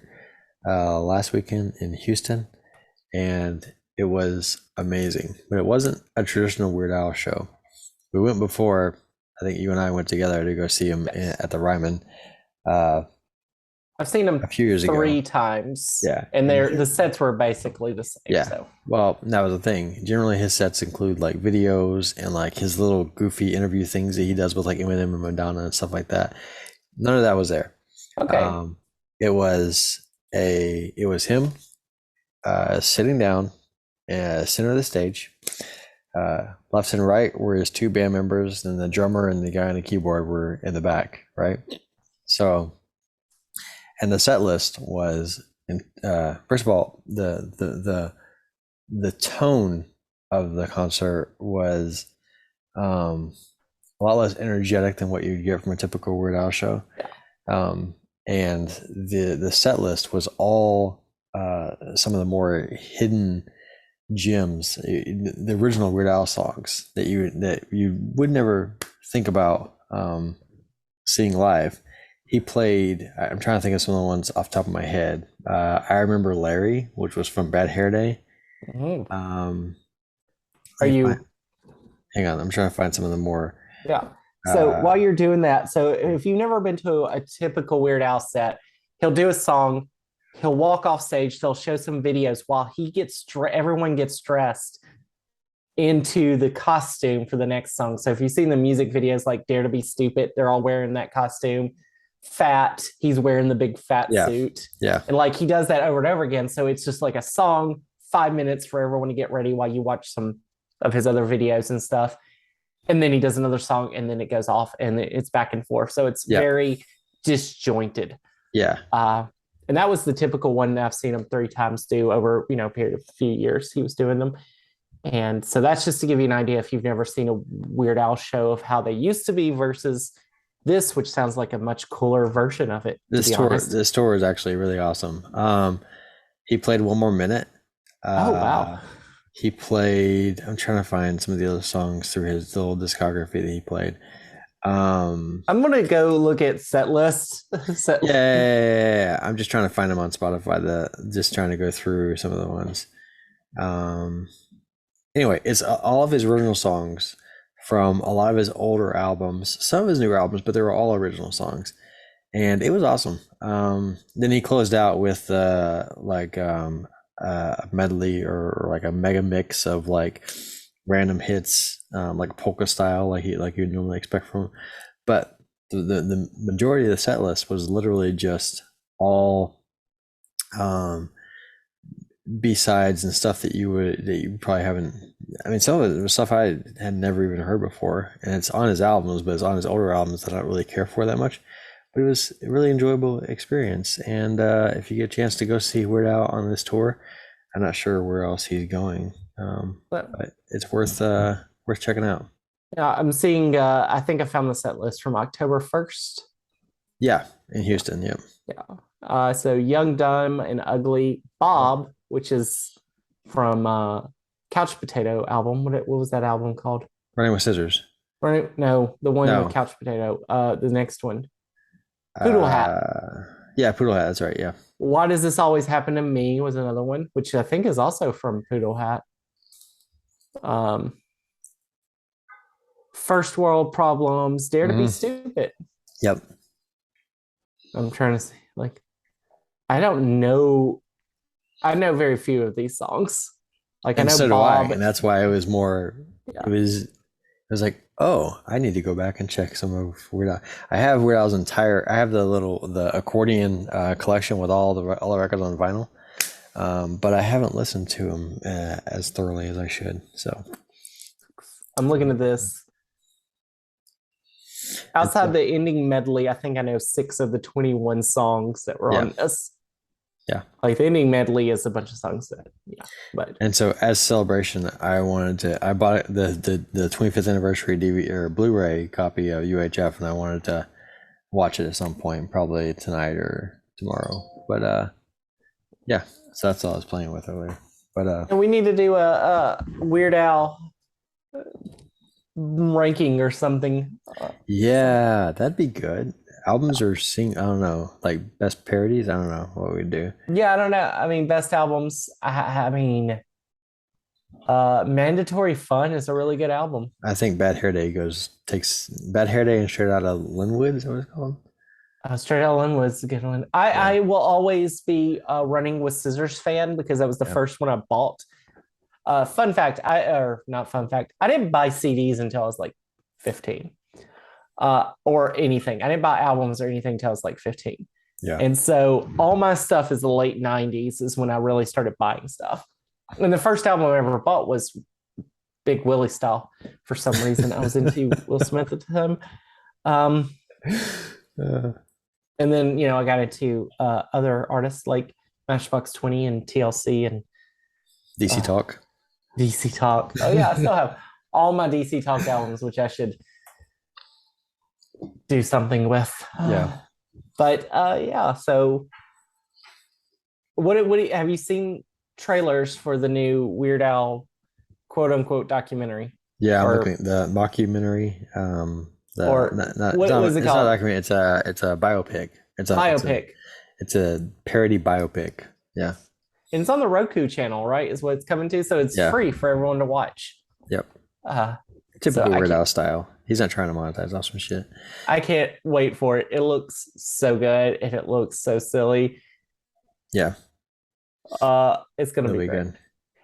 last weekend in Houston, and it was amazing. But it wasn't a traditional Weird Al show. We went before. I think you and I went together to go see him at the Ryman I've seen them a few years ago. 3 times. Yeah, And the sets were basically the same. Yeah. So. Well, that was the thing. Generally, his sets include like videos and like his little goofy interview things that he does with like Eminem and Madonna and stuff like that. None of that was there. Okay. It was him sitting down center of the stage. Left and right were his two band members, and the drummer and the guy on the keyboard were in the back, right? So, and the set list was, first of all, the tone of the concert was a lot less energetic than what you'd get from a typical Weird Al show. And the set list was all some of the more hidden gems, the original Weird Al songs that you would never think about seeing live. He played. I'm trying to think of some of the ones off the top of my head. I remember Larry, which was from Bad Hair Day. Are you? Hang on, I'm trying to find some of the more. Yeah. So while you're doing that, so if you've never been to a typical Weird Al set, he'll do a song, he'll walk off stage, they'll show some videos while he gets everyone gets dressed into the costume for the next song. So if you've seen the music videos like Dare to Be Stupid, they're all wearing that costume. Fat, he's wearing the big fat suit. Yeah. And like he does that over and over again. So it's just like a song, 5 minutes for everyone to get ready while you watch some of his other videos and stuff. And then he does another song and then it goes off and it's back and forth. So it's very disjointed. Yeah. And that was the typical one that I've seen him 3 times do over, a period of a few years he was doing them. And so that's just to give you an idea if you've never seen a Weird Al show of how they used to be versus this, which sounds like a much cooler version of it. This tour is actually really awesome. He played One More Minute. Oh wow. He played, I'm trying to find some of the other songs through his little discography that he played. I'm gonna go look at set lists. Yeah. I'm just trying to find them on Spotify. Just trying to go through some of the ones. Anyway, it's all of his original songs from a lot of his older albums, some of his newer albums, but they were all original songs, and it was awesome. Then he closed out with a medley or like a mega mix of like random hits, like polka style, like you'd normally expect from him. But the majority of the set list was literally just all B-sides and stuff that you probably haven't. I mean, some of it was stuff I had never even heard before, and it's on his albums, but it's on his older albums that I don't really care for that much. But it was a really enjoyable experience, and if you get a chance to go see Weird Al on this tour, I'm not sure where else he's going, but it's worth checking out. Yeah, I'm seeing. I think I found the set list from October 1st. Yeah, in Houston. Yep. Yeah. So Young, Dumb, and Ugly, Bob, which is from Couch Potato album. What was that album called? Running with Scissors. Right? No, the one with Couch Potato. The next one. Poodle Hat. Yeah, Poodle Hat. That's right. Yeah. Why Does This Always Happen to Me was another one, which I think is also from Poodle Hat. First World Problems, Dare to Be Stupid. Yep. I'm trying to see, I don't know. I know very few of these songs. I know so Bob, and that's why it was more. Yeah. It was like, oh, I need to go back and check some of Weird Al. I have Weird Al's entire. I have the accordion collection with all the records on vinyl, but I haven't listened to them as thoroughly as I should. So I'm looking at this. Outside the ending medley, I think I know 6 of the 21 songs that were on this. Yeah. The ending medley is a bunch of songs but. And so as celebration, I bought the 25th anniversary DVD or Blu-ray copy of UHF, and I wanted to watch it at some point, probably tonight or tomorrow. But yeah, so that's all I was playing with earlier. But and we need to do a Weird Al ranking or something. Yeah, that'd be good. Albums or I don't know, like best parodies. I don't know what we'd do. Yeah, I don't know. I mean, best albums. I mean, Mandatory Fun is a really good album. I think Bad Hair Day takes Bad Hair Day and Straight Outta Linwood. Is that what it's called? Straight Outta Linwood's a good one. I will always be a Running with Scissors fan because that was the first one I bought. Fun fact, not fun fact, I didn't buy CDs until I was 15. Or anything. I didn't buy albums or anything until I was 15. Yeah. And so all my stuff is the late 90s is when I really started buying stuff. And the first album I ever bought was Big Willie Style. For some reason, I was into Will Smith at the time. And then, I got into other artists like Matchbox 20 and TLC and DC Talk. DC Talk. Oh yeah, I still have all my DC Talk albums, which I should do something with. Yeah. But yeah, so what have you seen trailers for the new Weird Al quote unquote documentary? Yeah, I'm looking at the mockumentary. What was it called? It's not a documentary, it's a biopic. It's a parody biopic. Yeah. And it's on the Roku channel, right? Is what it's coming to. So it's free for everyone to watch. Yep. Typical Weird Al style. He's not trying to monetize off some shit. I can't wait for it. It looks so good and it looks so silly. Yeah. It's gonna be good.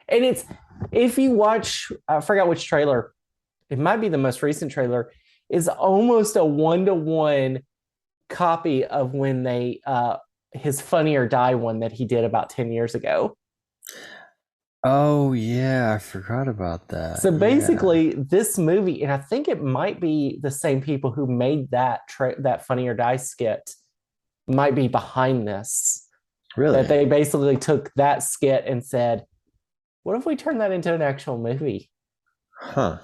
And it's, if you watch, I forgot which trailer, it might be the most recent trailer, is almost a 1-to-1 copy of when they his Funny or Die one that he did about 10 years ago. Oh yeah, I forgot about that. So basically, this movie, and I think it might be the same people who made that Funny or Die skit might be behind this. That Really? they basically took that skit and said, what if we turn that into an actual movie? Huh.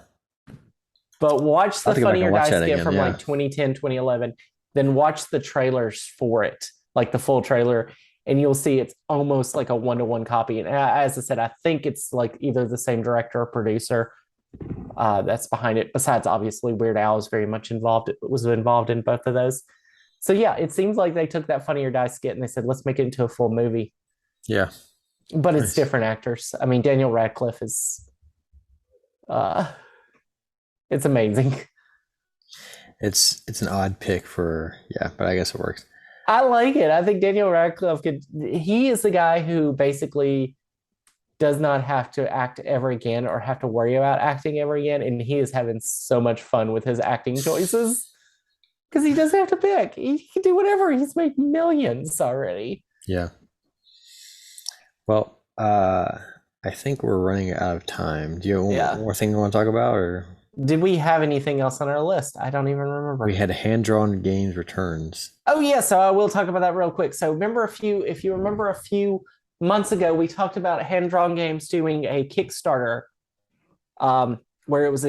But watch I'll the have to go back Funny and or watch Die that skit again. from Yeah. like 2010, 2011. Then watch the trailers for it, like the full trailer, and you'll see it's almost like a one-to-one copy. And as I said, I think it's like either the same director or producer that's behind it. Besides, obviously, Weird Al is very much involved. It was involved in both of those. So yeah, it seems like they took that Funny or Die skit and they said, let's make it into a full movie. Yeah. But it's Nice. different actors. I mean, Daniel Radcliffe is uh it's amazing. It's an odd pick for yeah, but I guess it works. I like it. I think Daniel Radcliffe he is the guy who basically does not have to act ever again or have to worry about acting ever again. And he is having so much fun with his acting choices because he doesn't have to pick. He can do whatever. He's made millions already. Yeah. Well, I think we're running out of time. Do you have one Yeah. more thing you want to talk about, or Did we have anything else on our list? I don't even remember. we had hand-drawn games returns? Oh yeah, so I will talk about that real quick. So remember if you remember a few months ago, we talked about Hand Drawn Games doing a Kickstarter, where it was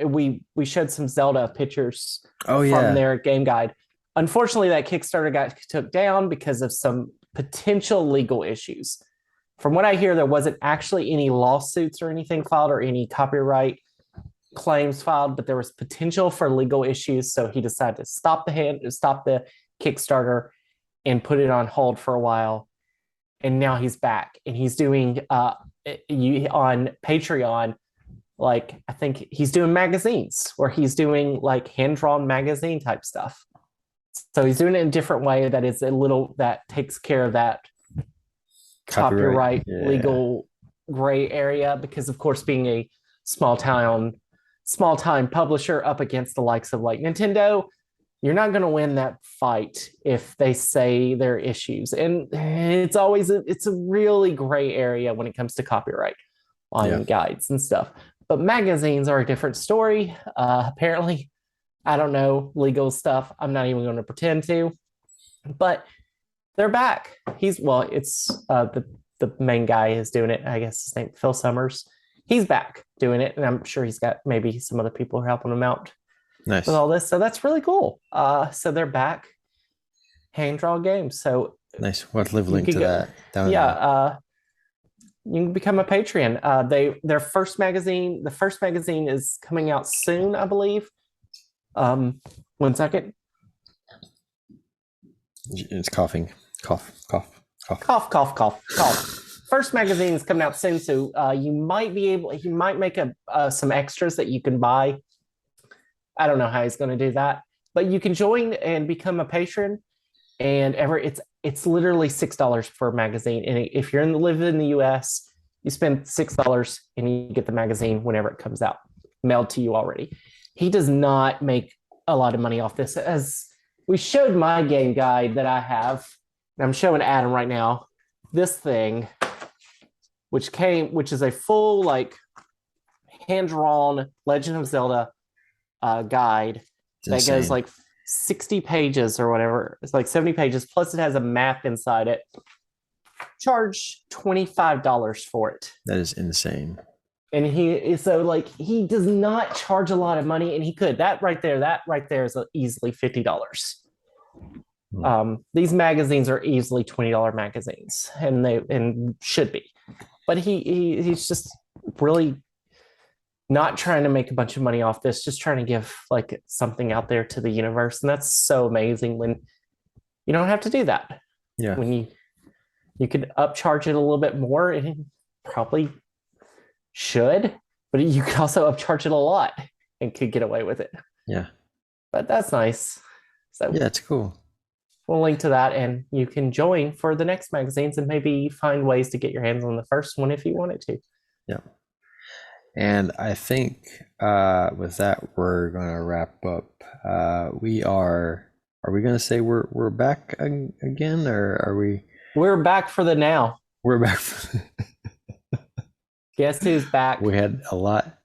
we showed some Zelda pictures Oh from yeah. their game guide. Unfortunately, that Kickstarter got took down because of some potential legal issues. From what I hear, there wasn't actually any lawsuits or anything filed or any copyright claims filed, but there was potential for legal issues. So he decided to stop the Kickstarter and put it on hold for a while. And now he's back and he's doing on Patreon, like I think he's doing magazines where he's doing like hand-drawn magazine type stuff. So he's doing it in a different way that is a little that takes care of that copyright Yeah. legal gray area because of course being a small time publisher up against the likes of like Nintendo, you're not going to win that fight if they say there are issues. And it's a really gray area when it comes to copyright on guides and stuff. But magazines are a different story. Apparently, I don't know legal stuff. I'm not even going to pretend to. But they're back. It's the main guy is doing it. I guess his name Phil Summers. He's back doing it, and I'm sure he's got maybe some other people who are helping him out Nice. with all this. So that's really cool. So they're back, hand draw games. So Nice. We'll have to leave a link to that down yeah. You can become a Patreon. The first magazine is coming out soon, I believe. 1 second. It's coughing. Cough. First magazine is coming out soon, so you might make some extras that you can buy. I don't know how he's going to do that, but you can join and become a patron. And it's literally $6 per magazine. And if you're live in the US, you spend $6 and you get the magazine whenever it comes out, mailed to you already. He does not make a lot of money off this. As we showed my game guide that I have, and I'm showing Adam right now, this thing, which is a full like hand-drawn Legend of Zelda guide that goes like 60 pages or whatever. It's like 70 pages, plus it has a map inside it. Charge $25 for it. That is insane. And he does not charge a lot of money, and he could. That right there is easily $50. These magazines are easily $20 magazines, and should be. But he's just really not trying to make a bunch of money off this, just trying to give like something out there to the universe. And that's so amazing when you don't have to do that. Yeah. When you could upcharge it a little bit more, and probably should, but you could also upcharge it a lot and could get away with it. Yeah. But that's nice. So yeah, it's cool. We'll link to that, and you can join for the next magazines and maybe find ways to get your hands on the first one if you wanted to. Yeah. And I think with that, we're going to wrap up. Are we going to say we're back again, or are we? We're back for the now. We're back. Guess who's back? We had a lot.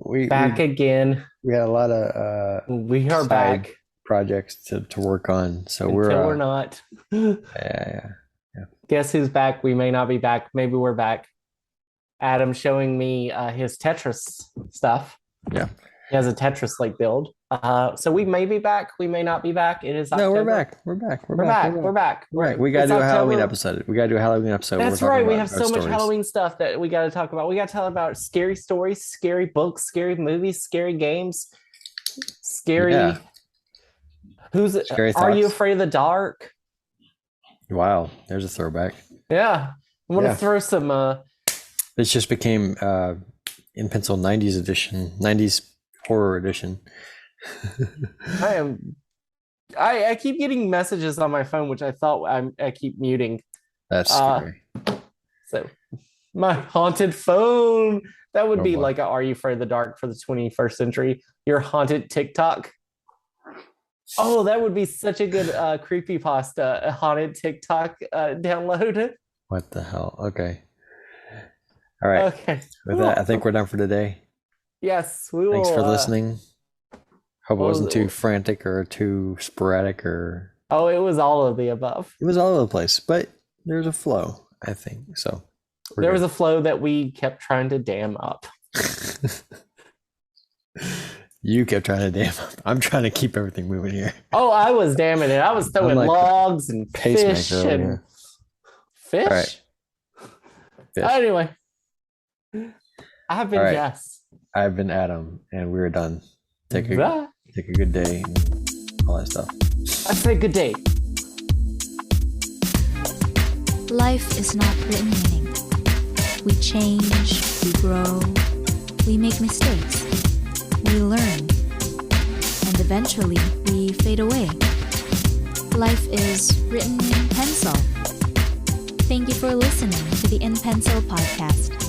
Again. We had a lot of we are back projects to work on. So Until we're not. Yeah. Guess who's back? We may not be back. Maybe we're back. Adam showing me his Tetris stuff. Yeah. He has a Tetris like build. So we may be back. We may not be back. It is October. No, we're back. We're back. We gotta do a Halloween episode. That's right. We have so much Halloween stuff that we got to talk about. We got to talk about scary stories, scary books, scary movies, scary games, scary. Yeah. Scary Are you afraid of the dark? Wow, there's a throwback. Yeah, I'm gonna throw some. This just became in pencil 90s edition, 90s horror edition. I keep getting messages on my phone, which I thought I keep muting. That's scary. So my haunted phone. That would be like a Are You Afraid of the Dark for the 21st century. Your haunted TikTok. Oh, that would be such a good creepypasta, a haunted TikTok download. What the hell? Okay. All right. Okay. With that, I think we're done for today. Yes, we will. Thanks for listening. Hope it wasn't too frantic or too sporadic or... Oh, it was all of the above. It was all over the place, but there's a flow, I think. So there was a flow that we kept trying to dam up. You kept trying to dam up. I'm trying to keep everything moving here. Oh, I was damming it. I was throwing logs and fish and fish. All right. Fish. Anyway, I've been Jess. I've been Adam, and we're done. Take a good day and all that stuff. I say good day. Life is not written in ink. We change, we grow, we make mistakes, we learn, and eventually we fade away. Life is written in pencil. Thank you for listening to the In Pencil podcast.